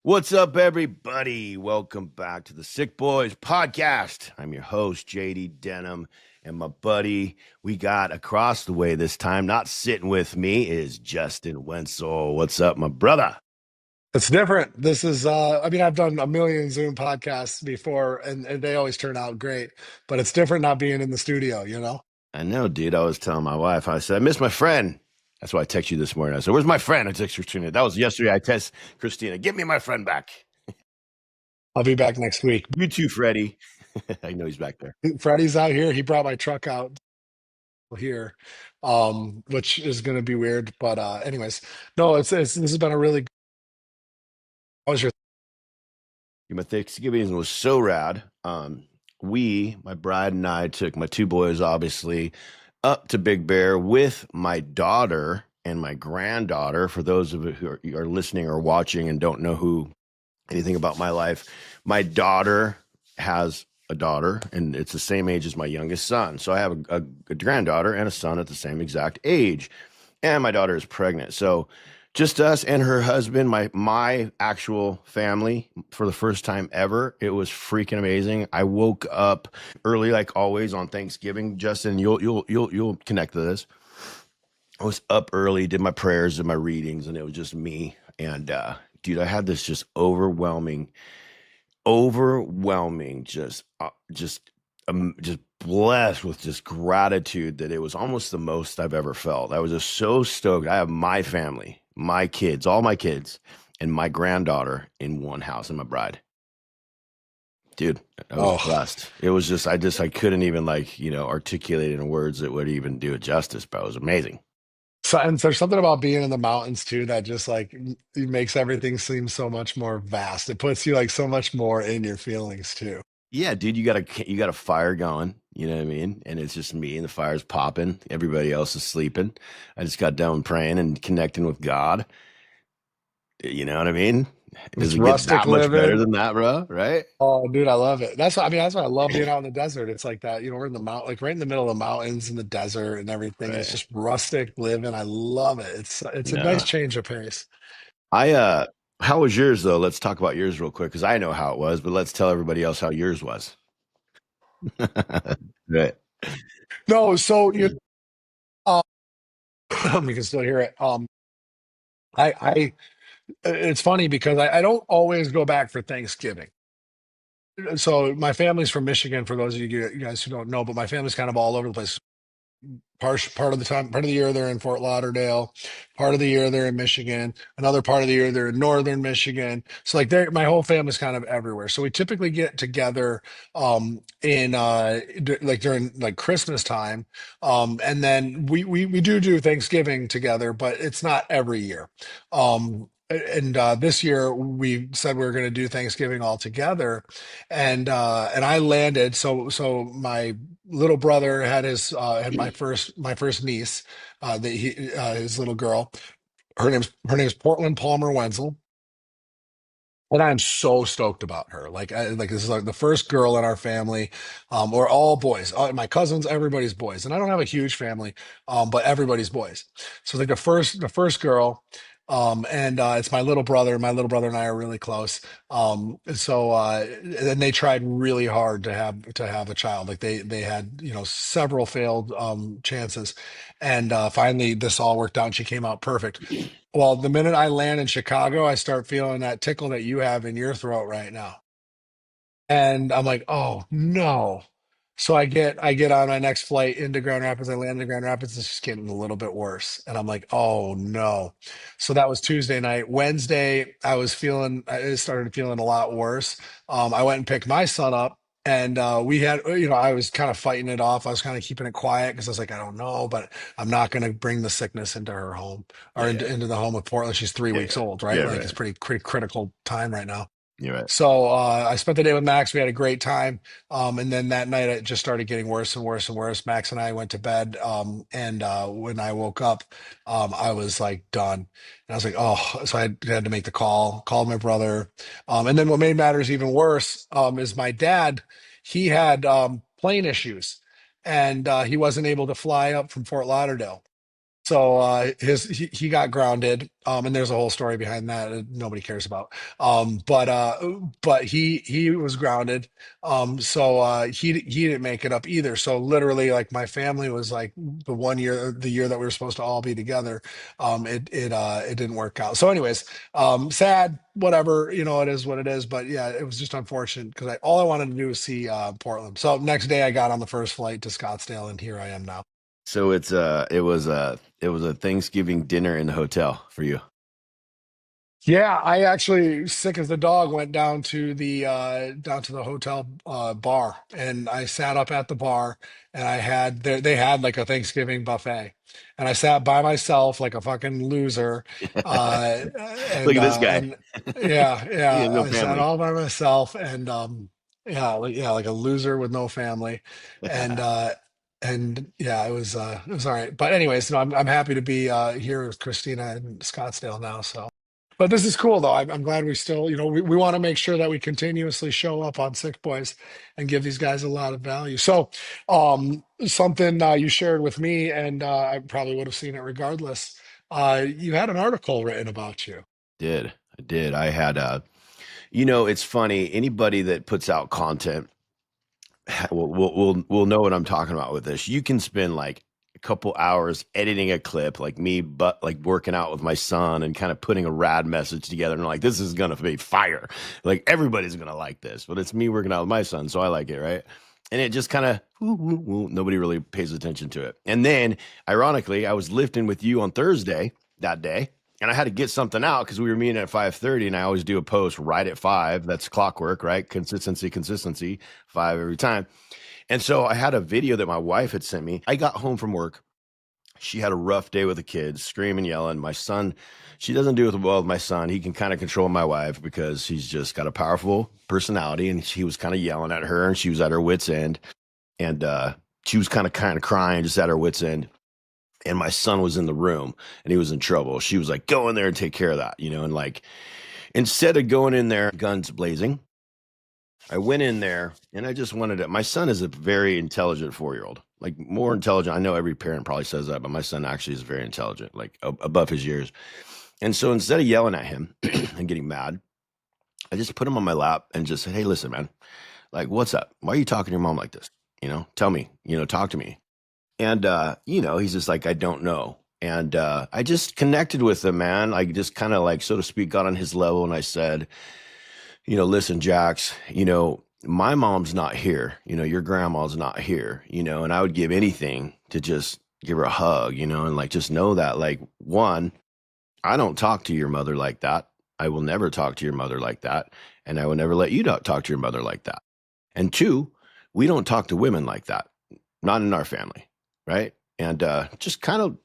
What's up, everybody? Welcome back to the Sick Boys podcast. I'm your host, JD Denham, and my buddy we got across the way this time, not sitting with me, is Justin Wenzel. What's up, my brother? It's different. This is I've done a million Zoom podcasts before and they always turn out great, but it's different not being in the studio. I know, dude. I was telling my wife, I said, I miss my friend. That's why I texted you this morning. I said, where's my friend? I text Christina. That was yesterday. I text Christina, give me my friend back. I'll be back next week. You too, Freddie. I know he's back there. Freddie's out here. He brought my truck out here, which is going to be weird, but anyways, no, it's this has been a really how was your My Thanksgiving was so rad. My bride and I took my two boys, obviously, up to Big Bear with my daughter and my granddaughter. For those of you who are listening or watching and don't know who anything about my life, my daughter has a daughter, and it's the same age as my youngest son. So I have a granddaughter and a son at the same exact age, and my daughter is pregnant. So just us and her husband, my actual family for the first time ever. It was freaking amazing. I woke up early, like always on Thanksgiving. Justin, you'll connect to this. I was up early, did my prayers and my readings, and it was just me. And dude, I had this just overwhelming, just blessed with just gratitude that it was almost the most I've ever felt. I was just so stoked. I have my family, my kids, all my kids, and my granddaughter in one house and my bride. Dude, I was oh blessed. It was just I couldn't even articulate it in words that would even do it justice, but it was amazing. so, and there's something about being in the mountains too that just like it makes everything seem so much more vast. It puts you like so much more in your feelings too. Yeah, dude, you got a fire going, you know what I mean? And it's just me and the fire's popping. Everybody else is sleeping. I just got done praying and connecting with God. You know what I mean? Does It's it get rustic that much better living. than that, bro? Right? Oh, dude, I love it. That's why I love being out in the desert. It's like that, we're in the mount, like right in the middle of the mountains in the desert and everything. It's Right. just rustic living. I love it. It's a nice Yeah. change of pace. I how was yours though? Let's talk about yours real quick because I know how it was, but let's tell everybody else how yours was. Right. No, so um you can still hear it. I it's funny because I don't always go back for Thanksgiving. So my family's from Michigan, for those of you guys who don't know, but my family's kind of all over the place. Part of the time, part of the year they're in Fort Lauderdale, part of the year they're in Michigan, another part of the year they're in northern Michigan. So like my whole family's kind of everywhere. So we typically get together in like during like Christmas time. And then we do Thanksgiving together, but it's not every year. And this year we said we were going to do Thanksgiving all together, and I landed. So my little brother had my first niece, that he his little girl. Her name's Portland Palmer Wenzel, and I'm so stoked about her. Like this is like the first girl in our family. We're all boys. My cousins, everybody's boys, and I don't have a huge family, but everybody's boys. So like the first girl. And it's my little brother. My little brother and I are really close. And they tried really hard to have a child. Like they had several failed chances, and finally this all worked out. And she came out perfect. Well, the minute I land in Chicago, I start feeling that tickle that you have in your throat right now. And I'm like, oh no. So I get on my next flight into Grand Rapids. I land in Grand Rapids. It's just getting a little bit worse. And I'm like, oh no. So that was Tuesday night. Wednesday, I started feeling a lot worse. I went and picked my son up. And I was kind of fighting it off. I was kind of keeping it quiet because I was like, I don't know, but I'm not going to bring the sickness into her home or Yeah. into the home of Portland. She's 3 weeks Yeah. old, Yeah, right? Like it's right. pretty critical time right now. You're right. So I spent the day with Max. We had a great time. And then that night it just started getting worse and worse and worse. Max and I went to bed. And when I woke up, I was like done. And I was like, oh, so I had to make the call my brother. And then what made matters even worse is my dad, he had plane issues and he wasn't able to fly up from Fort Lauderdale. So he got grounded, and there's a whole story behind that that nobody cares about. But he was grounded. So he didn't make it up either. So literally, like my family was like the year that we were supposed to all be together, it didn't work out. So anyways, sad, whatever, it is what it is. But yeah, it was just unfortunate because all I wanted to do was see Portland. So next day I got on the first flight to Scottsdale, and here I am now. So it was a Thanksgiving dinner in the hotel for you. Yeah, I actually, sick as the dog, went down to the hotel bar, and I sat up at the bar, and they had like a Thanksgiving buffet, and I sat by myself like a fucking loser, uh, Look at this guy. and yeah, He has yeah, no I sat family. all by myself, and yeah, like a loser with no family, and yeah, it was all right. But anyways, no, I'm happy to be here with Christina in Scottsdale now, so. But this is cool though. I'm glad we still, we want to make sure that we continuously show up on Sick Boys and give these guys a lot of value. So, something you shared with me, and I probably would have seen it regardless. You had an article written about you. Did I did. I had it's funny. Anybody that puts out content will know what I'm talking about with this. You can spend like a couple hours editing a clip, like me, but like working out with my son and kind of putting a rad message together. And like, this is gonna be fire. Like everybody's gonna like this, but it's me working out with my son, so I like it, right? And it just kind of nobody really pays attention to it. And then, ironically, I was lifting with you on Thursday that day, and I had to get something out because we were meeting at 5:30, and I always do a post right at 5. That's clockwork, right? Consistency, 5 every time. And so I had a video that my wife had sent me. I got home from work. She had a rough day with the kids, screaming, yelling. My son, she doesn't do it well with my son. He can kind of control my wife because he's just got a powerful personality, and he was kind of yelling at her, and she was at her wits' end. And she was kind of crying, just at her wits' end. And my son was in the room, and he was in trouble. She was like, go in there and take care of that, and like, instead of going in there, guns blazing, I went in there and I just wanted to. My son is a very intelligent 4-year-old, like more intelligent. I know every parent probably says that, but my son actually is very intelligent, like above his years. And so instead of yelling at him and getting mad, I just put him on my lap and just said, hey, listen, man, like, what's up? Why are you talking to your mom like this? Tell me, talk to me. And, he's just like, I don't know. And I just connected with him, man. I just kind of like, so to speak, got on his level. And I said, listen, Jax, my mom's not here. Your grandma's not here, and I would give anything to just give her a hug, and like just know that, like, one, I don't talk to your mother like that. I will never talk to your mother like that. And I will never let you talk to your mother like that. And two, we don't talk to women like that, not in our family. Right. And just kind of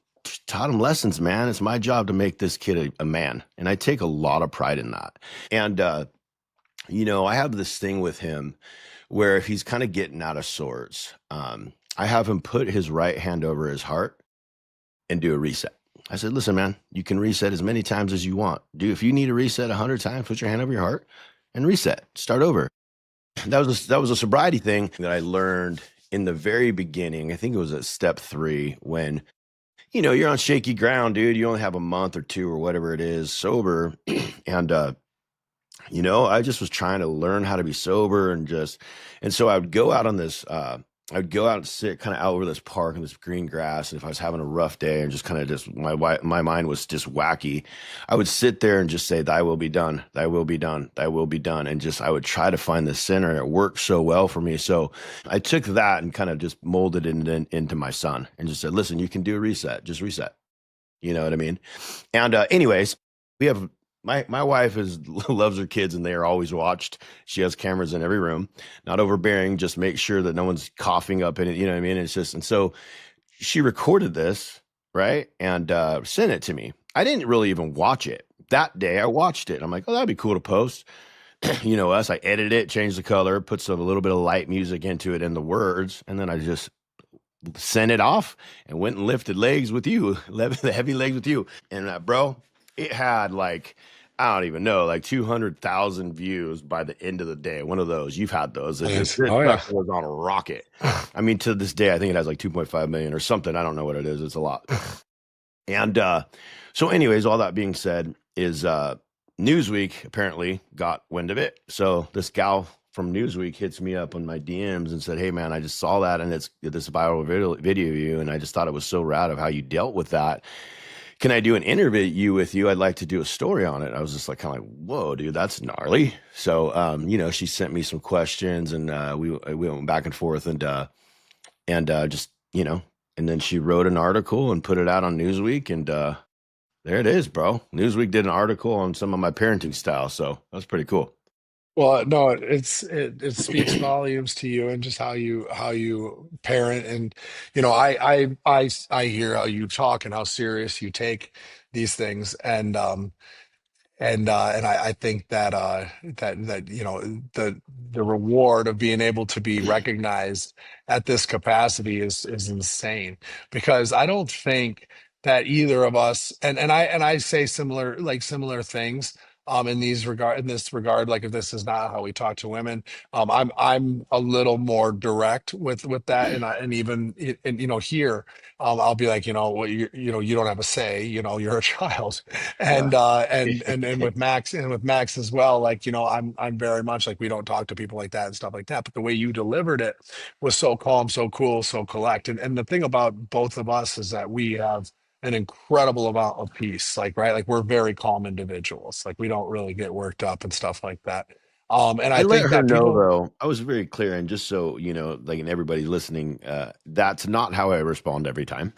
taught him lessons, man. It's my job to make this kid a man. And I take a lot of pride in that. And, I have this thing with him where if he's kind of getting out of sorts, I have him put his right hand over his heart and do a reset. I said, listen, man, you can reset as many times as you want. If you need to reset 100 times, put your hand over your heart and reset. Start over. That was a sobriety thing that I learned in the very beginning. I think it was at step 3 when, you're on shaky ground, dude. You only have a month or 2 or whatever it is sober. And, I just was trying to learn how to be sober and so I would go out on this, I would go out and sit kind of out over this park in this green grass. And if I was having a rough day and just my mind was just wacky, I would sit there and just say, thy will be done, thy will be done, thy will be done. And I would try to find the center, and it worked so well for me. So I took that and kind of just molded it into my son and just said, listen, you can do a reset, just reset. You know what I mean? And anyways, we have my wife loves her kids, and they are always watched. She has cameras in every room, not overbearing, just make sure that no one's coughing up in it. You know what I mean? It's just, and so she recorded this, right? And sent it to me. I didn't really even watch it. That day I watched it. I'm like, oh, that'd be cool to post. I edited it, changed the color, put a little bit of light music into it and the words, and then I just sent it off and went and lifted legs with you, the heavy legs with you. And bro, it had like, I don't even know, like 200,000 views by the end of the day. One of those. You've had those. This Nice. Oh yeah. sucker was on a rocket. I mean, to this day, I think it has like 2.5 million or something. I don't know what it is. It's a lot. And so, anyways, all that being said, is Newsweek apparently got wind of it. So this gal from Newsweek hits me up on my DMs and said, "Hey, man, I just saw that, and it's this viral video of you, and I just thought it was so rad of how you dealt with that. Can I do an interview with you? I'd like to do a story on it." I was just like, kind of like, "Whoa, dude, that's gnarly." So, she sent me some questions, and we went back and forth, and just and then she wrote an article and put it out on Newsweek, and there it is, bro. Newsweek did an article on some of my parenting style, so that's pretty cool. Well, no, it speaks volumes to you and just how you parent. And I hear how you talk and how serious you take these things. And I think that the reward of being able to be recognized at this capacity is insane, because I don't think that either of us, and I say similar things in this regard, like, if this is not how we talk to women, I'm a little more direct with that. And even here, I'll be like, well, you don't have a say, you're a child. Yeah. And with Max as well, like, I'm very much like, we don't talk to people like that and stuff like that, but the way you delivered it was so calm, so cool, so collect. And the thing about both of us is that we have an incredible amount of peace, like, right, like, we're very calm individuals, like, we don't really get worked up and stuff like that. And I I let think her that know people though. I was very clear, and just so like, and everybody listening, that's not how I respond every time.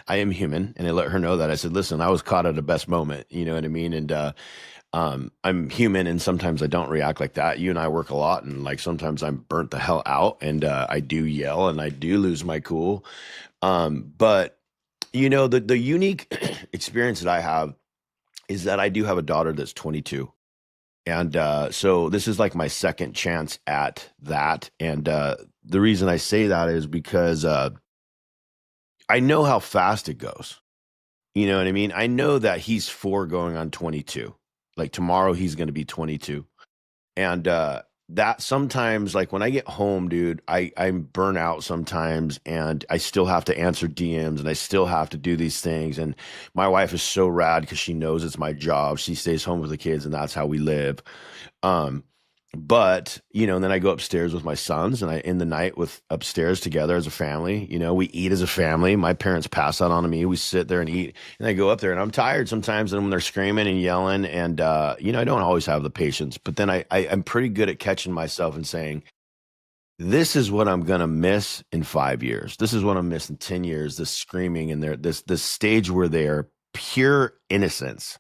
I am human, and I let her know that. I said, "Listen, I was caught at the best moment." You know what I mean? And I'm human, and sometimes I don't react like that. You and I work a lot, and like sometimes I'm burnt the hell out, and I do yell, and I do lose my cool. But the unique experience that I have is that I do have a daughter that's 22. And so this is like my second chance at that. And the reason I say that is because I know how fast it goes. You know what I mean? I know that he's 4 going on 22. Like tomorrow, he's going to be 22. And that sometimes, like when I get home, dude, I'm burnt out sometimes, and I still have to answer DMs, and I still have to do these things. And my wife is so rad because she knows it's my job. She stays home with the kids, and that's how we live. Um, but and then I go upstairs with my sons, and I end the night with upstairs together as a family. We eat as a family. My parents pass that on to me. We sit there and eat, and I go up there, and I'm tired sometimes. And when they're screaming and yelling, and I don't always have the patience. But then I'm pretty good at catching myself and saying, "This is what I'm gonna miss in 5 years. This is what I'm missing in 10 years. This screaming and this stage where they are pure innocence.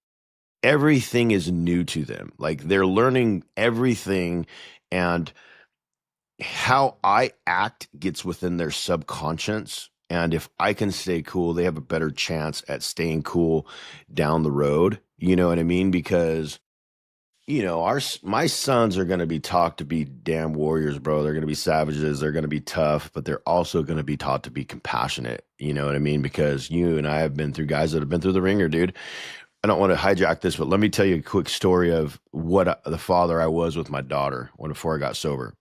Everything is new to them. Like they're learning everything, and how I act gets within their subconscious. And if I can stay cool, they have a better chance at staying cool down the road. You know what I mean? Because my sons are going to be taught to be damn warriors, bro. They're going to be savages. They're going to be tough, but they're also going to be taught to be compassionate. You know what I mean? Because you and I have been through guys that have been through the ringer, dude. I don't want to hijack this, but let me tell you a quick story of what the father I was with my daughter before I got sober.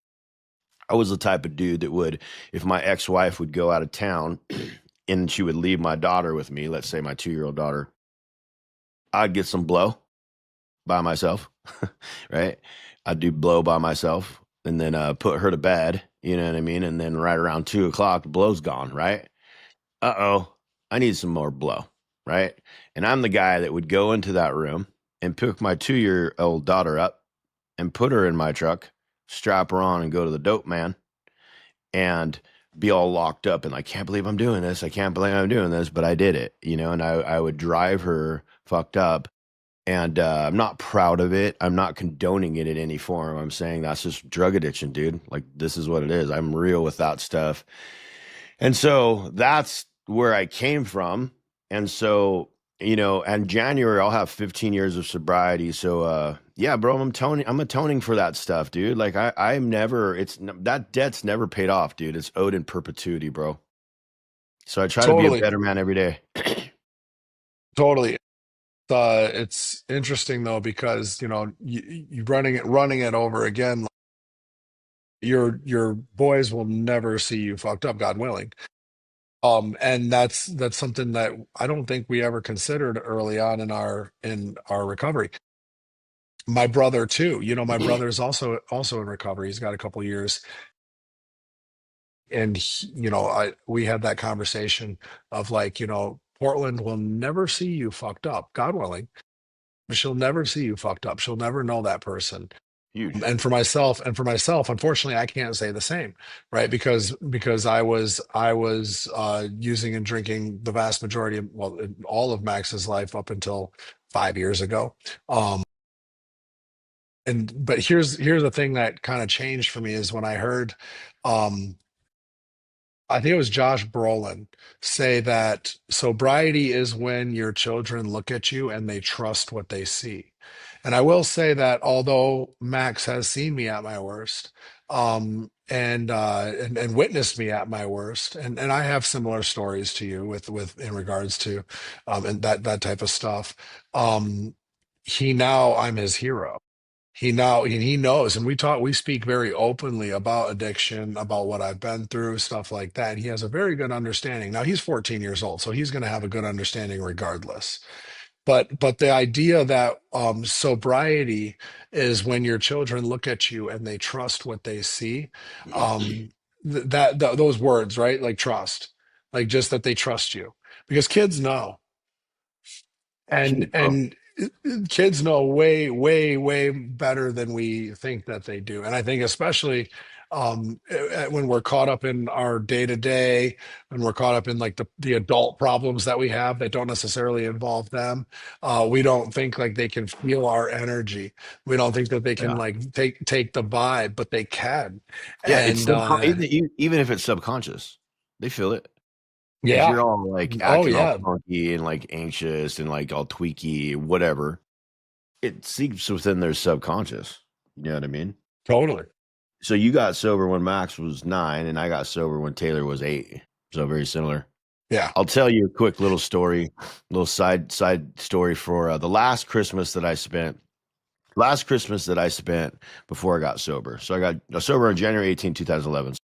I was the type of dude that would, if my ex-wife would go out of town and she would leave my daughter with me, let's say my 2-year-old daughter, I'd get some blow by myself, right? I'd do blow by myself, and then put her to bed, you know what I mean? And then right around 2 o'clock, the blow's gone, right? Uh-oh, I need some more blow, right? And I'm the guy that would go into that room and pick my 2-year-old daughter up and put her in my truck, strap her on, and go to the dope man, and be all locked up and, like, can't believe I'm doing this. I can't believe I'm doing this, but I did it, and I would drive her fucked up. And I'm not proud of it. I'm not condoning it in any form. I'm saying that's just drug addiction, dude. Like, this is what it is. I'm real with that stuff. And so that's where I came from. And so, and January I'll have 15 years of sobriety. So yeah, bro, I'm atoning for that stuff, dude. Like I'm never that debt's never paid off, dude. It's owed in perpetuity, bro. So I try to be a totally, better man every day. totally. It's interesting though, because you running it over again. Your boys will never see you fucked up, God willing. And that's something that I don't think we ever considered early on in our recovery. My brother too. My brother is also in recovery. He's got a couple years, and we had that conversation of like, Portland will never see you fucked up, God willing. She'll never see you fucked up. She'll never know that person. Huge. And for myself, unfortunately, I can't say the same, right? Because I was using and drinking the vast majority of, well, all of Max's life up until 5 years ago. And but here's the thing that kind of changed for me is when I heard, um, I think it was Josh Brolin say that sobriety is when your children look at you and they trust what they see. And I will say that although Max has seen me at my worst, and witnessed me at my worst, and I have similar stories to you with in regards to and that type of stuff. Um, I'm his hero. He knows, and we speak very openly about addiction, about what I've been through, stuff like that. And he has a very good understanding. Now he's 14 years old, so he's going to have a good understanding regardless. But the idea that sobriety is when your children look at you and they trust what they see, those words, right? Like trust, like just that they trust you, because kids know. and Oh, and kids know way way better than we think that they do, and I think especially when we're caught up in our day to day, when we're caught up in like the adult problems that we have that don't necessarily involve them. We don't think like they can feel our energy. We don't think that they can yeah. like take the vibe, but they can. Yeah, it's And even if it's subconscious, they feel it. If yeah. you're all like Oh acting all yeah. funky and like anxious and like all tweaky, whatever, it seeps within their subconscious. You know what I mean? Totally. So you got sober when Max was 9, and I got sober when Taylor was 8. So very similar. Yeah. I'll tell you a quick little story, little side story for the last Christmas that I spent. Last Christmas that I spent before I got sober. So I got sober on January 18, 2011.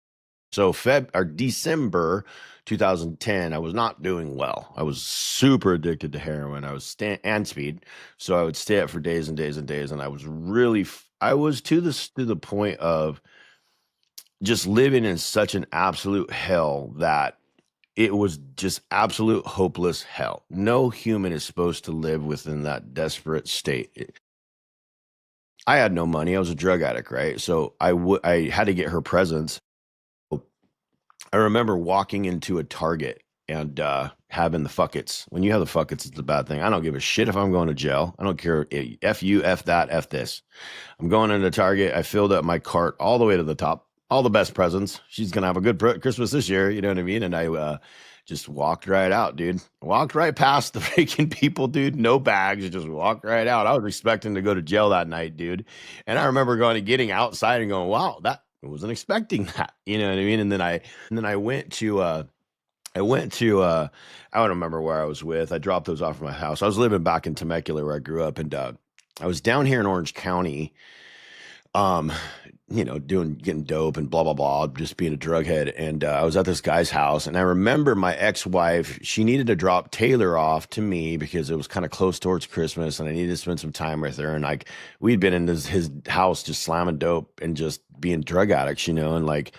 So Feb or December 2010, I was not doing well. I was super addicted to heroin. I was and speed. So I would stay up for days and days and days, and I was I was to the point of just living in such an absolute hell that it was just absolute hopeless hell. No human is supposed to live within that desperate state. I had no money. I was a drug addict, right? So I had to get her presence. I remember walking into a Target and having the fuckets. When you have the fuckets, it's a bad thing. I don't give a shit if I'm going to jail. I don't care. F you, F that, F this. I'm going into Target. I filled up my cart all the way to the top. All the best presents. She's gonna have a good Christmas this year. You know what I mean? And I just walked right out, dude. Walked right past the freaking people, dude. No bags. Just walked right out. I was expecting to go to jail that night, dude. And I remember getting outside and going, "Wow, that I wasn't expecting that." You know what I mean? And then I went to I don't remember where I was with. I dropped those off at my house. I was living back in Temecula where I grew up, and I was down here in Orange County, um, getting dope and blah blah blah, just being a drug head. And I was at this guy's house, and I remember my ex-wife. She needed to drop Taylor off to me because it was kind of close towards Christmas, and I needed to spend some time with her. And like we'd been in his house just slamming dope and just being drug addicts, and like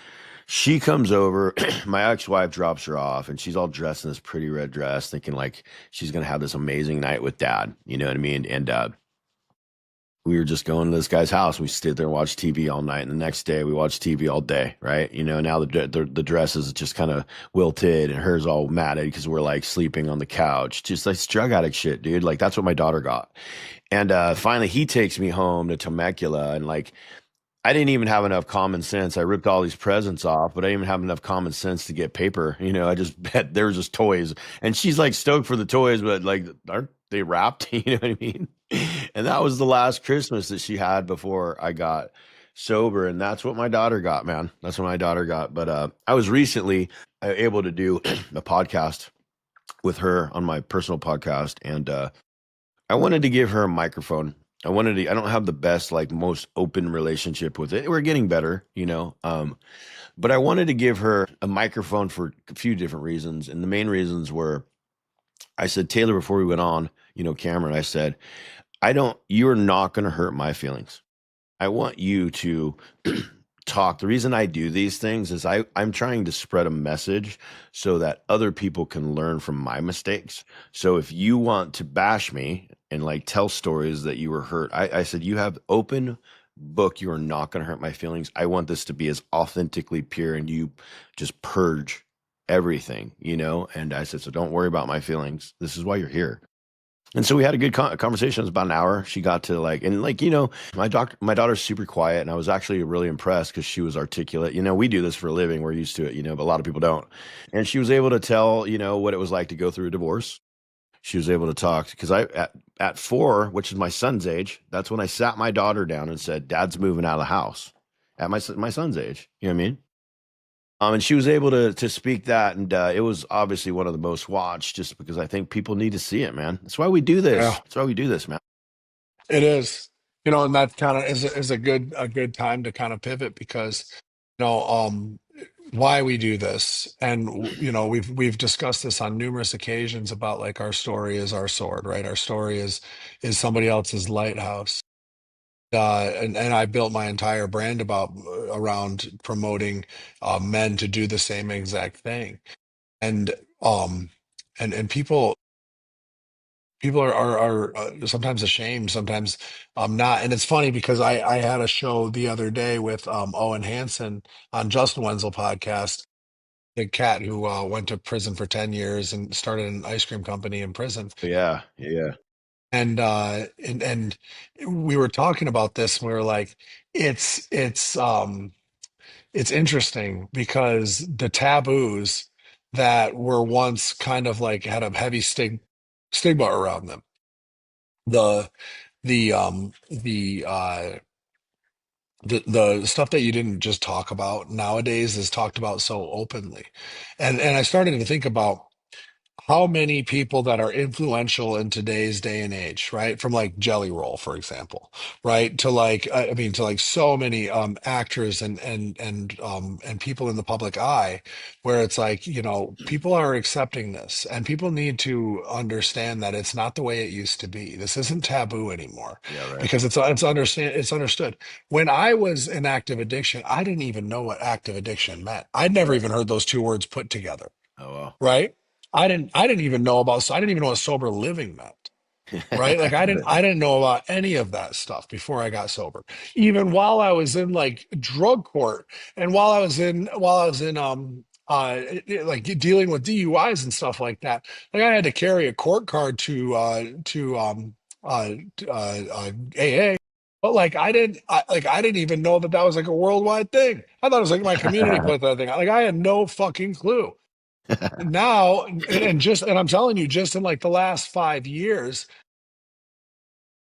she comes over, my ex-wife drops her off, and she's all dressed in this pretty red dress, thinking like she's gonna have this amazing night with dad. You know what I mean? And we were just going to this guy's house. We stayed there and watched TV all night. And the next day we watched TV all day, right? Now the dress is just kind of wilted and hers all matted because we're like sleeping on the couch. Just like drug addict shit, dude. Like that's what my daughter got. And finally he takes me home to Temecula, and like I didn't even have enough common sense. I ripped all these presents off, but I didn't even have enough common sense to get paper. I just bet there was just toys. And she's like stoked for the toys, but like, aren't they wrapped? You know what I mean? And that was the last Christmas that she had before I got sober. And that's what my daughter got, man. That's what my daughter got. But I was recently able to do a podcast with her on my personal podcast. And I wanted to give her a microphone I don't have the best, like most open relationship with it. We're getting better, you know. But I wanted to give her a microphone for a few different reasons. And the main reasons were I said, Taylor, before we went on, Cameron, I said, you're not going to hurt my feelings. I want you to talk. The reason I do these things is I'm trying to spread a message so that other people can learn from my mistakes. So if you want to bash me and like tell stories that you were hurt, I said, you have open book. You are not going to hurt my feelings. I want this to be as authentically pure and you just purge everything, And I said, so don't worry about my feelings. This is why you're here. And so we had a good conversation. It was about an hour. She got to my daughter's super quiet, and I was actually really impressed because she was articulate. We do this for a living. We're used to it, but a lot of people don't. And she was able to tell, what it was like to go through a divorce. She was able to talk because at 4, which is my son's age, that's when I sat my daughter down and said, Dad's moving out of the house at my son's age. You know what I mean? And she was able to speak that, and it was obviously one of the most watched, just because I think people need to see it, man. That's why we do this. Yeah, That's why we do this, man. it is. And that kind of is a good time to kind of pivot because why we do this, and we've discussed this on numerous occasions about like our story is our sword, right? Our story is somebody else's lighthouse. And I built my entire brand around promoting men to do the same exact thing. And um and people are sometimes ashamed, sometimes not. And it's funny because I had a show the other day with Owen Hansen on Justin Wenzel podcast, the cat who went to prison for 10 years and started an ice cream company in prison. Yeah, yeah, And we were talking about this, and we were like, it's interesting because the taboos that were once kind of like had a heavy stigma around them, the the stuff that you didn't just talk about nowadays is talked about so openly. And I started to think about how many people that are influential in today's day and age, right? From like Jelly Roll, for example, right? To like, I mean, to like so many actors and people in the public eye, where it's like, people are accepting this, and people need to understand that it's not the way it used to be. This isn't taboo anymore yeah, right. because it's understood. When I was in active addiction, I didn't even know what active addiction meant. I'd never Right. even heard those two words put together, Oh well. right? I didn't even know I didn't even know what sober living meant, right? Like I didn't know about any of that stuff before I got sober. Even while I was in like drug court, and while I was in like dealing with DUIs and stuff like that, like I had to carry a court card uh AA. But like I didn't even know that was like a worldwide thing. I thought it was like my community put that thing. Like I had no fucking clue. Now, and I'm telling you, just in like the last 5 years,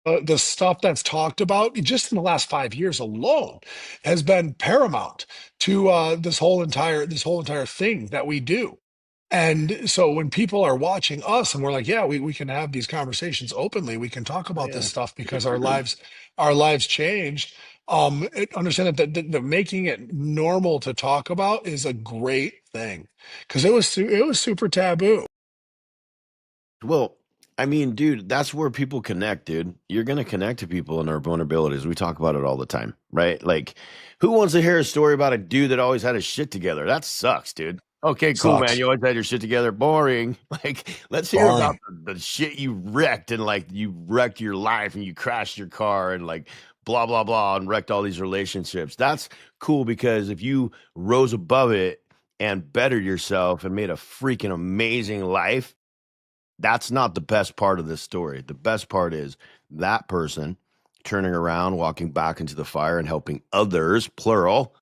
the stuff that's talked about just in the last 5 years alone has been paramount to this whole entire thing that we do. And so when people are watching us and we're like, yeah, we can have these conversations openly, we can talk Oh about this yeah. stuff because our lives changed. Understand that making it normal to talk about is a great thing because it was super taboo. Well, I mean, dude, that's where people connect, dude. You're gonna connect to people in their vulnerabilities. We talk about it all the time, right? Like, who wants to hear a story about a dude that always had his shit together? That sucks, dude. Okay, cool, man. Sucks. You always had your shit together. Boring. Like, let's hear about Boring. the shit you wrecked and like you wrecked your life and you crashed your car and like blah blah blah and wrecked all these relationships. That's cool because if you rose above it and bettered yourself and made a freaking amazing life, that's not the best part of this story. The best part is that person turning around, walking back into the fire and helping others, plural,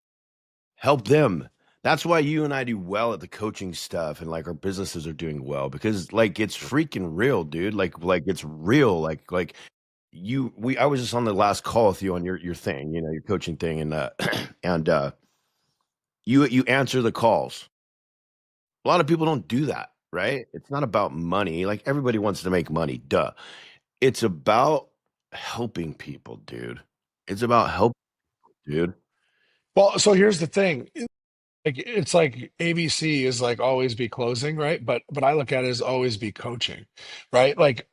help them. That's why you and I do well at the coaching stuff and like our businesses are doing well because like it's freaking real, dude. Like it's real. Like I was just on the last call with you on your thing, your coaching thing and and you answer the calls. A lot of people don't do that, right? It's not about money. Like everybody wants to make money, duh. It's about helping people, dude. It's about help, dude. Well, so here's the thing. Like it's like ABC is like always be closing, right? But I look at it as always be coaching, right? Like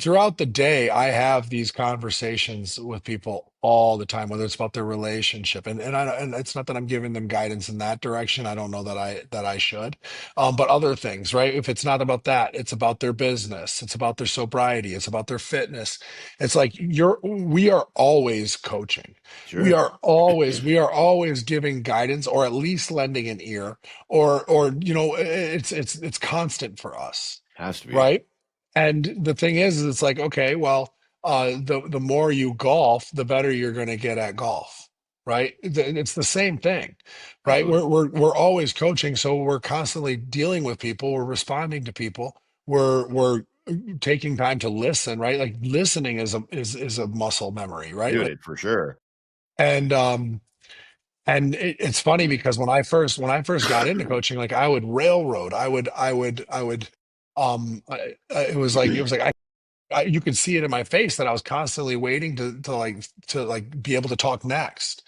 throughout the day, I have these conversations with people all the time, whether it's about their relationship, and it's not that I'm giving them guidance in that direction. I don't know that I should, but other things, right? If it's not about that, it's about their business, it's about their sobriety, it's about their fitness. It's like we are always coaching. we Sure. are always we are always giving guidance or at least lending an ear or it's constant for us, Has to be. right? And the thing is it's like, okay, well, the more you golf, the better you're going to get at golf, right? It's the same thing, right? Absolutely. We're always coaching, so we're constantly dealing with people, we're responding to people, we're taking time to listen, right? Like listening is a muscle memory, right? Like, Dude, for sure. and it's funny because when I first got into coaching, like I would railroad, it was like you could see it in my face that I was constantly waiting to be able to talk next.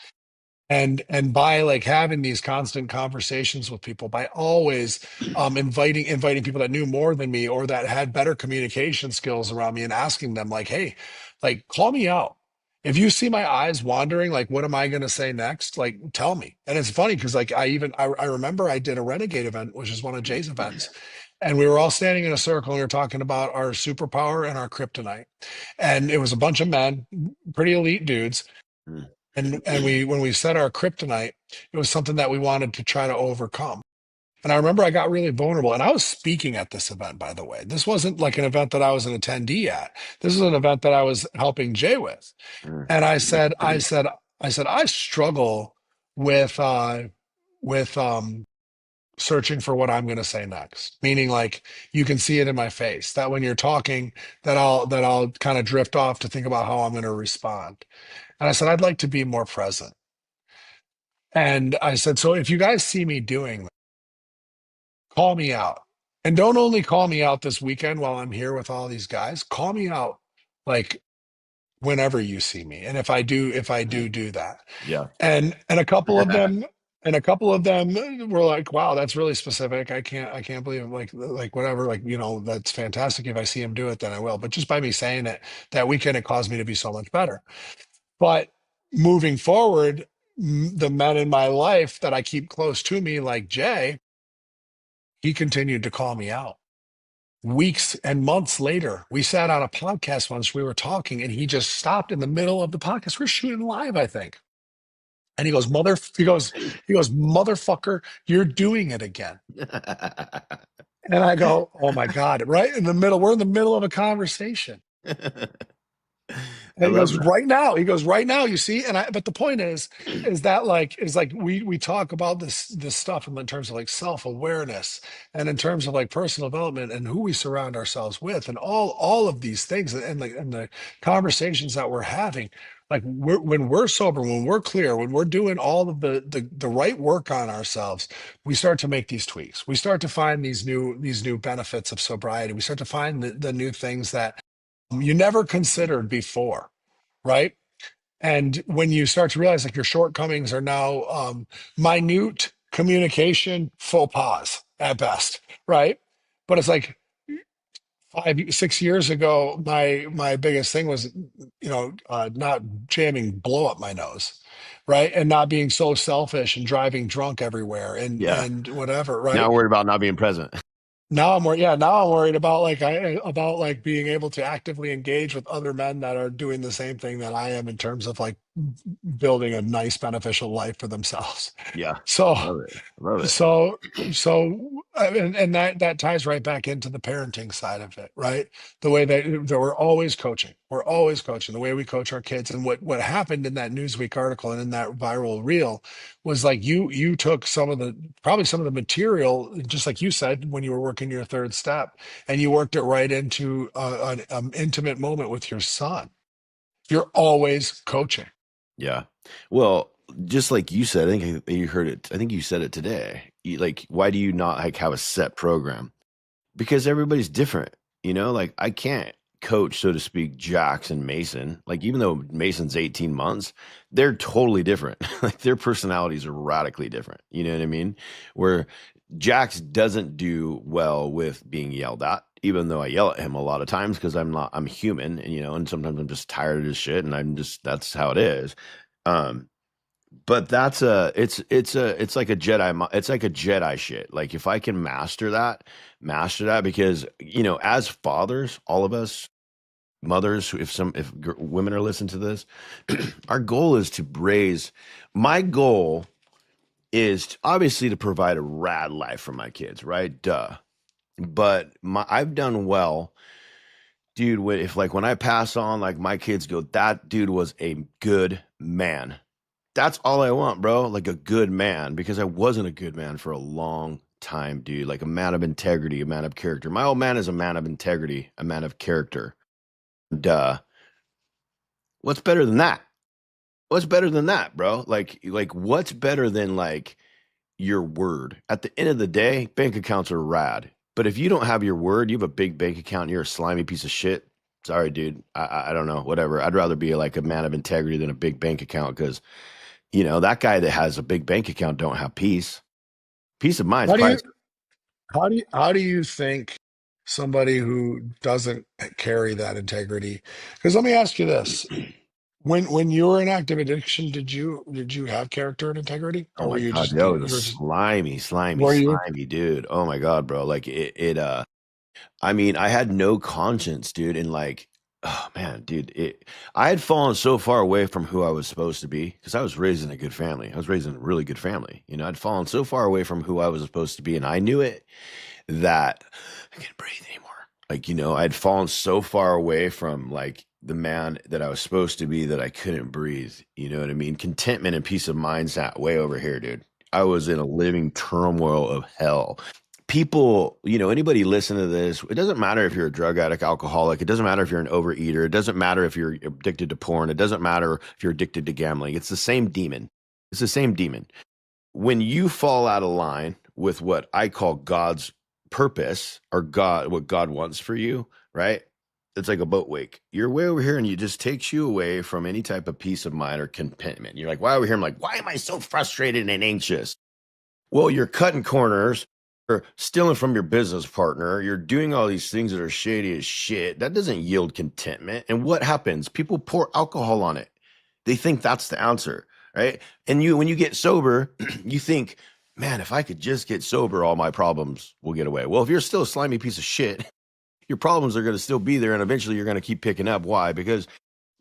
And by like having these constant conversations with people, by always inviting people that knew more than me or that had better communication skills around me and asking them like, hey, like call me out. If you see my eyes wandering, like what am I going to say next? Like tell me. And it's funny because like I remember I did a renegade event, which is one of Jay's events, and we were all standing in a circle and we were talking about our superpower and our kryptonite. And it was a bunch of men, pretty elite dudes, Mm. and we when we set our kryptonite, it was something that we wanted to try to overcome. And I remember I got really vulnerable, and I was speaking at this event, by the way. This wasn't like an event that I was an attendee at. This was an event that I was helping Jay with. Mm. And I said I struggle with searching for what I'm going to say next. Meaning like you can see it in my face that when you're talking that I'll kind of drift off to think about how I'm going to respond. And I said I'd like to be more present. And I said, so if you guys see me doing that, call me out. And don't only call me out this weekend while I'm here with all these guys, call me out like whenever you see me. And if I do that. Yeah. And a couple of them were like, wow, that's really specific. I can't believe it. Like whatever, like, that's fantastic. If I see him do it, then I will. But just by me saying it that weekend, it caused me to be so much better. But moving forward, the men in my life that I keep close to me, like Jay, he continued to call me out. Weeks and months later, we sat on a podcast once, we were talking, and he just stopped in the middle of the podcast. We're shooting live, I think. And he goes, motherfucker, you're doing it again. And I go, oh my God, right in the middle, we're in the middle of a conversation. I And he love goes, that. right now. He goes, right now, you see? But the point is like we talk about this stuff in terms of like self-awareness and in terms of like personal development and who we surround ourselves with and all of these things and the conversations that we're having. Like when we're sober, when we're clear, when we're doing all of the right work on ourselves, we start to make these tweaks. We start to find these new benefits of sobriety. We start to find the new things that you never considered before, right? And when you start to realize like your shortcomings are now minute communication faux pas at best, right? But it's like 5, 6 years ago, my biggest thing was, not jamming blow up my nose, right? And not being so selfish and driving drunk everywhere and Yeah. and whatever, Now right? worried about not being present. Now I'm worried about like being able to actively engage with other men that are doing the same thing that I am in terms of like building a nice beneficial life for themselves. Yeah. So Love it. Love it. so and that ties right back into the parenting side of it, right? The way that we're always coaching the way we coach our kids. And what happened in that Newsweek article and in that viral reel was like you took probably some of the material, just like you said when you were working your third step, and you worked it right into an intimate moment with your son. You're always coaching. Yeah. Well, just like you said, I think you heard it. I think you said it today. Like, why do you not like have a set program? Because everybody's different. Like I can't coach, so to speak, Jax and Mason, like even though Mason's 18 months, they're totally different. Like their personalities are radically different. You know what I mean? Where Jax doesn't do well with being yelled at, even though I yell at him a lot of times because I'm human, and and sometimes I'm just tired of this shit, and that's how it is. Um, but it's like a it's like a Jedi shit. Like if I can master that, because as fathers, all of us mothers, if women are listening to this, our goal is to raise. My goal is obviously to provide a rad life for my kids, right? Duh. But I've done well, dude. If like when I pass on, like my kids go, that dude was a good man. That's all I want, bro. Like a good man, because I wasn't a good man for a long time, dude. Like a man of integrity, a man of character. My old man is a man of integrity, a man of character. Duh. What's better than that? What's better than that, bro? Like what's better than like your word? At the end of the day, bank accounts are rad. But if you don't have your word, you have a big bank account and you're a slimy piece of shit. Sorry, dude. I don't know. Whatever. I'd rather be like a man of integrity than a big bank account, because that guy that has a big bank account don't have peace. Peace of mind is How do you priceless. how do you think somebody who doesn't carry that integrity? Because let me ask you this: when you were in active addiction, did you have character and integrity, Oh or were my you God, just that was a you were just slimy, slimy, were you? slimy dude. Oh my God, bro. Like I mean, I had no conscience, dude, and like, oh man, dude, I had fallen so far away from who I was supposed to be, because I was raised in a good family. I was raised in a really good family. I'd fallen so far away from who I was supposed to be, and I knew it, that I couldn't breathe anymore. Like, I'd fallen so far away from like the man that I was supposed to be that I couldn't breathe. You know what I mean? Contentment and peace of mind sat way over here, dude. I was in a living turmoil of hell. People, anybody listen to this, it doesn't matter if you're a drug addict, alcoholic, it doesn't matter if you're an overeater, it doesn't matter if you're addicted to porn, it doesn't matter if you're addicted to gambling. It's the same demon. It's the same demon. When you fall out of line with what I call God's purpose, or what God wants for you, right? It's like a boat wake. You're way over here and it just takes you away from any type of peace of mind or contentment. You're like, why over here? I'm like, why am I so frustrated and anxious? Well, you're cutting corners, or stealing from your business partner. You're doing all these things that are shady as shit. That doesn't yield contentment. And what happens? People pour alcohol on it. They think that's the answer, right? And when you get sober, you think, man, if I could just get sober, all my problems will get away. Well, if you're still a slimy piece of shit, your problems are going to still be there, and eventually you're going to keep picking up. Why? Because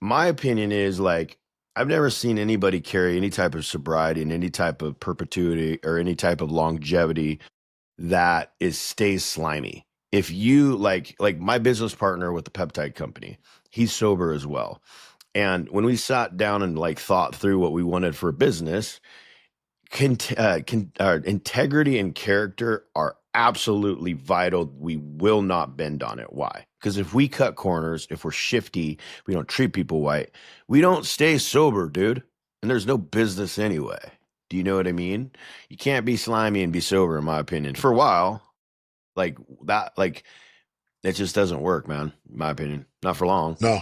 my opinion is, like, I've never seen anybody carry any type of sobriety and any type of perpetuity or any type of longevity that stays slimy. If you like my business partner with the peptide company, he's sober as well. And when we sat down and like thought through what we wanted for business, integrity and character are absolutely vital. We will not bend on it. Why? Because if we cut corners, if we're shifty, we don't treat people right, we don't stay sober, dude. And there's no business anyway. Do you know what I mean? You can't be slimy and be sober, in my opinion, for a while. Like that, like it just doesn't work, man. In my opinion, not for long. No,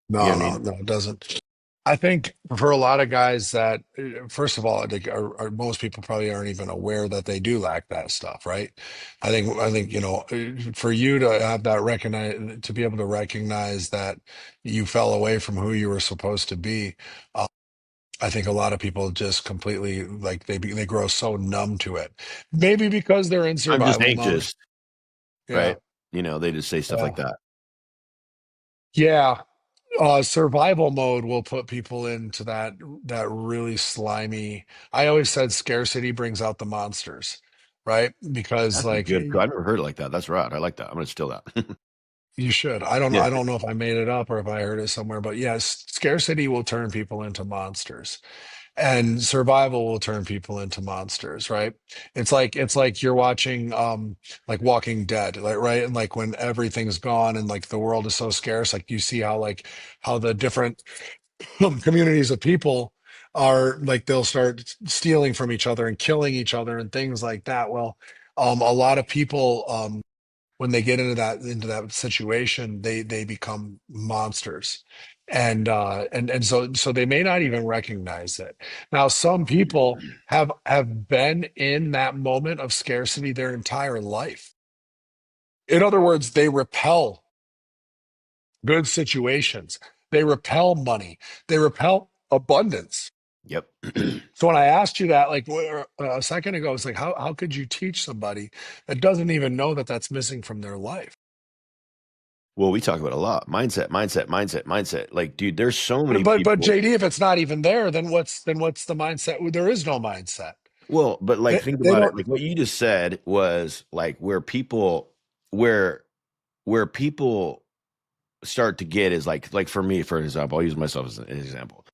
You know no, what I no, mean? no, it doesn't. I think for a lot of guys that, first of all, most people probably aren't even aware that they do lack that stuff, right? I think, for you to have that recognize, to be able to recognize that you fell away from who you were supposed to be. uh, I think a lot of people just completely like they grow so numb to it. Maybe because they're in I'm just survival mode. anxious, Yeah. right? They just say stuff Yeah. like that. Yeah. Survival mode will put people into that really slimy. I always said scarcity brings out the monsters, right? Because That's a like good. I've never heard it like that. That's right. I like that. I'm gonna steal that. you should. I don't Yeah. I don't know if I made it up or if I heard it somewhere, but yes, scarcity will turn people into monsters. And survival will turn people into monsters, right? It's like you're watching like Walking Dead, like, right? And like when everything's gone and like the world is so scarce, like you see how the different communities of people are like they'll start stealing from each other and killing each other and things like that. Well, a lot of people when they get into that situation, they become monsters. And so they may not even recognize it. Now, some people have been in that moment of scarcity their entire life. In other words, they repel good situations. They repel money. They repel abundance. Yep. So when I asked you that, like a second ago, it's like, how could you teach somebody that doesn't even know that that's missing from their life? Well, we talk about a lot. Mindset, mindset, mindset, mindset. Like, dude, there's so many But people. JD, if it's not even there, then what's the mindset? Well, there is no mindset. Well, but like They, think they about it. don't. Like what you just said was like where where people start to get is like for me, for example, I'll use myself as an example.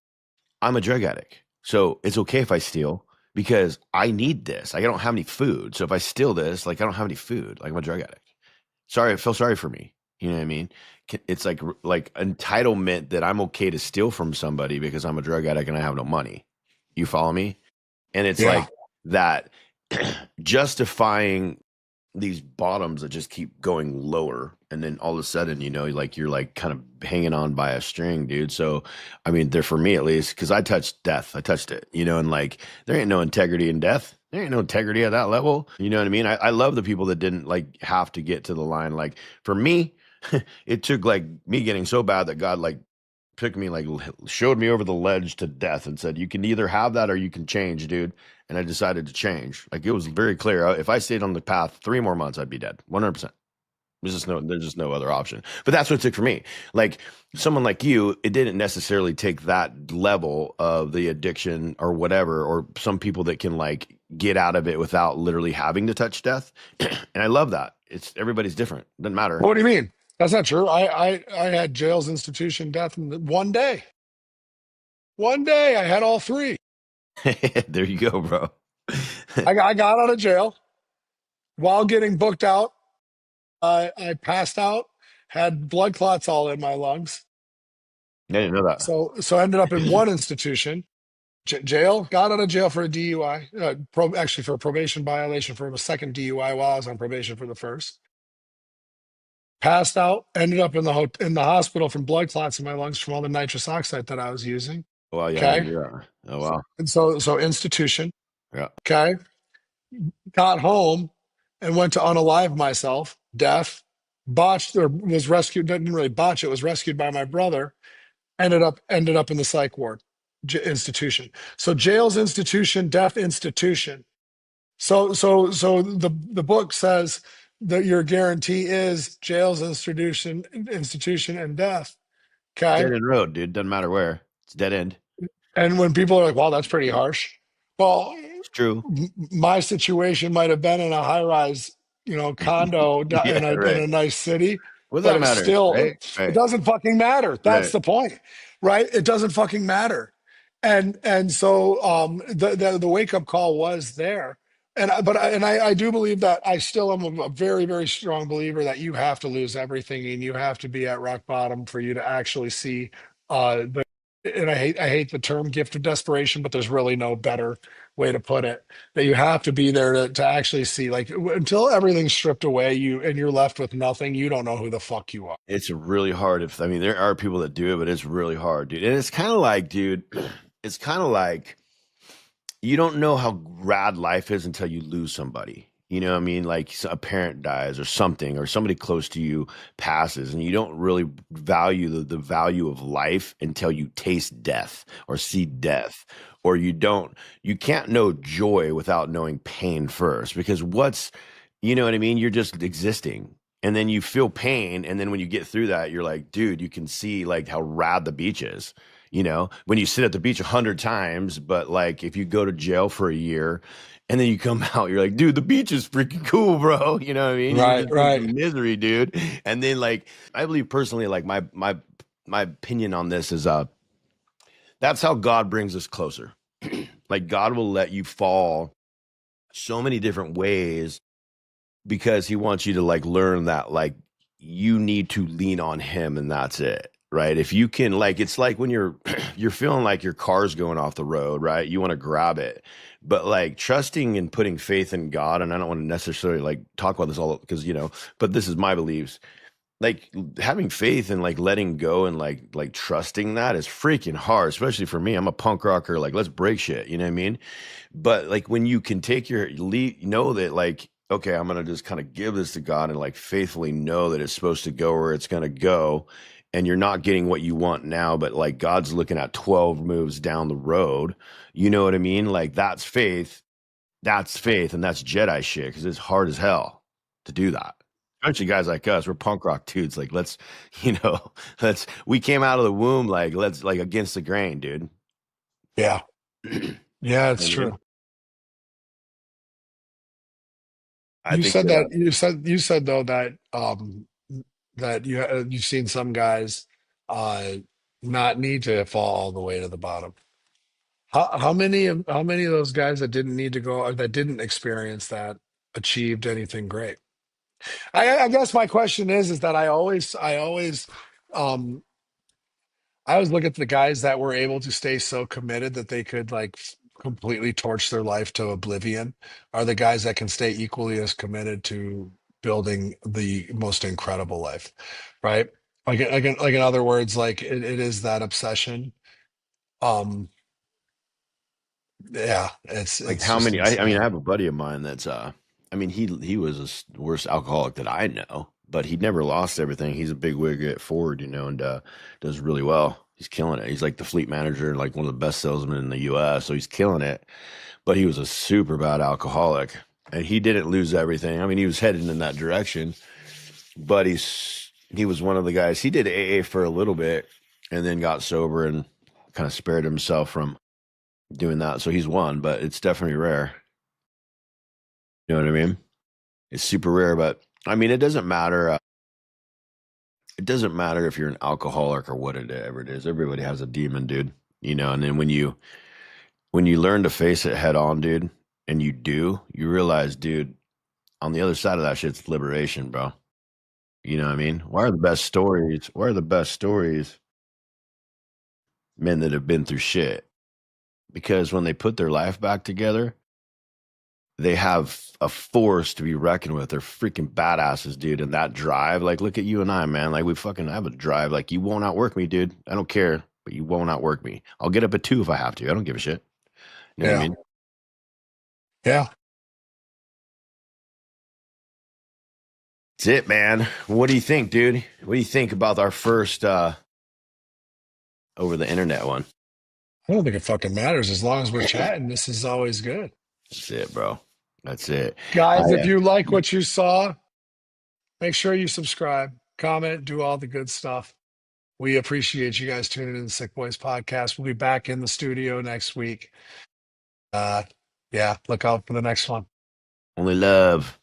I'm a drug addict. So it's okay if I steal because I need this. Like I don't have any food. So if I steal this, like I don't have any food. Like I'm a drug addict. Sorry, feel sorry for me. You know what I mean? It's like entitlement that I'm okay to steal from somebody because I'm a drug addict and I have no money. You follow me? And it's Yeah. like that justifying these bottoms that just keep going lower, and then all of a sudden, like you're like kind of hanging on by a string, dude. So I mean, there for me at least, because I touched death, I touched it, and like there ain't no integrity in death. There ain't no integrity at that level. You know what I mean? I love the people that didn't like have to get to the line. Like for me, it took like me getting so bad that God like took me, like showed me over the ledge to death and said, you can either have that or you can change, dude. And I decided to change. Like it was very clear. If I stayed on the path 3 more months, I'd be dead. 100%. There's just no other option. But that's what it took for me. Like someone like you, it didn't necessarily take that level of the addiction or whatever, or some people that can like get out of it without literally having to touch death. And I love that. It's everybody's different. Doesn't matter. What do you mean? That's not true. I had jails, institution, death in one day. One day I had all three. There you go, bro. I got out of jail while getting booked out. I passed out, had blood clots all in my lungs. I didn't know that. So I ended up in one institution, jail. Got out of jail for a DUI, actually for a probation violation for a second DUI while I was on probation for the first. Passed out, ended up in the hospital from blood clots in my lungs from all the nitrous oxide that I was using. Well, yeah, I didn't Okay, do that. Oh, wow. and so institution. Yeah. Okay, got home and went to unalive myself. Death, botched or was rescued. Didn't really botch it. Was rescued by my brother. Ended up in the psych ward, institution. So jails institution, death institution. So the book says that your guarantee is jails institution and death. Dead Okay. end road, dude. Doesn't matter where. It's dead end. And when people are like, "Wow, that's pretty harsh," well, It's true. my situation might have been in a high rise, condo Yeah, in right. a nice city, What does but that it's matter? still, Right? it Right. doesn't fucking matter. That's Right. the point, right? It doesn't fucking matter. And so the wake up call was there. And I do believe that I still am a very, very strong believer that you have to lose everything and you have to be at rock bottom for you to actually see the and I hate the term gift of desperation, but there's really no better way to put it. That you have to be there to actually see, like, until everything's stripped away, you're left with nothing. You don't know who the fuck you are. It's really hard. I mean, there are people that do it, but it's really hard, dude. And it's kind of like, dude, it's kind of like you don't know how rad life is until you lose somebody. You know what I mean? Like a parent dies or something, or somebody close to you passes, and you don't really value the value of life until you taste death or see death, or you can't know joy without knowing pain first. Because you know what I mean? You're just existing. And then you feel pain. And then when you get through that, you're like, dude, you can see like how rad the beach is. When you sit at the beach 100 times, but like if you go to jail for a year and then you come out, you're like, dude, the beach is freaking cool, bro. You know what I mean? You were Right, just in right. some misery, dude. And then like I believe personally, like my opinion on this is that's how God brings us closer. Like God will let you fall so many different ways because he wants you to like learn that like you need to lean on him and that's it. right? If you can, like, it's like when you're you're feeling like your car's going off the road, right? You want to grab it, but like trusting and putting faith in God. And I don't want to necessarily like talk about this all because but this is my beliefs. Like having faith and like letting go and like trusting that is freaking hard, especially for me. I'm a punk rocker. Like, let's break shit. You know what I mean? But like when you can take your lead, know that like, okay, I'm gonna just kind of give this to God and like faithfully know that it's supposed to go where it's gonna go, and you're not getting what you want now, but like God's looking at 12 moves down the road. You know what I mean? Like that's faith, and that's Jedi shit because it's hard as hell to do that. Especially guys like us, we're punk rock dudes. Like, let's, we came out of the womb like, let's like against the grain, dude. Yeah. You Yeah, know it's what I mean? true. I think that You said though that that you've seen some guys uh not need to fall all the way to the bottom. How many of those guys that didn't need to go or that didn't experience that achieved anything great? I guess my question is that um I always look at the guys that were able to stay so committed that they could like completely torch their life to oblivion are the guys that can stay equally as committed to building the most incredible life, right? Like in other words, like it is that obsession. Um, yeah, like it's how just many I mean I insane. have a buddy of mine that's I mean he was the worst alcoholic that I know, but he never lost everything. He's a big wig at Ford, and does really well. He's killing it. He's like the fleet manager, like one of the best salesmen in the US, so he's killing it. But he was a super bad alcoholic, and he didn't lose everything. I mean, he was headed in that direction, but he was one of the guys. He did AA for a little bit and then got sober and kind of spared himself from doing that. So he's one, but it's definitely rare. You know what I mean? It's super rare, but I mean, it doesn't matter. It doesn't matter if you're an alcoholic or whatever it is. Everybody has a demon, dude. And then when you learn to face it head on, dude, and you realize, dude, on the other side of that shit's liberation, bro. You know what I mean? Why are the best stories? Why are the best stories men that have been through shit? Because when they put their life back together, they have a force to be reckoned with. They're freaking badasses, dude. And that drive, like, look at you and I, man. Like, we fucking have a drive. Like, you won't outwork me, dude. I don't care, but you won't outwork me. I'll get up at 2 if I have to. I don't give a shit. You know what I Yeah, mean? yeah. That's it, man. What do you think, dude? What do you think about our first over the internet one? I don't think it fucking matters as long as we're chatting. This is always good, That's it, bro. That's it. I guys. If you like what you saw, make sure you subscribe, comment, do all the good stuff. We appreciate you guys tuning in to the Sick Boys podcast. We'll be back in the studio next week. Uh, yeah, look out for the next one. only love.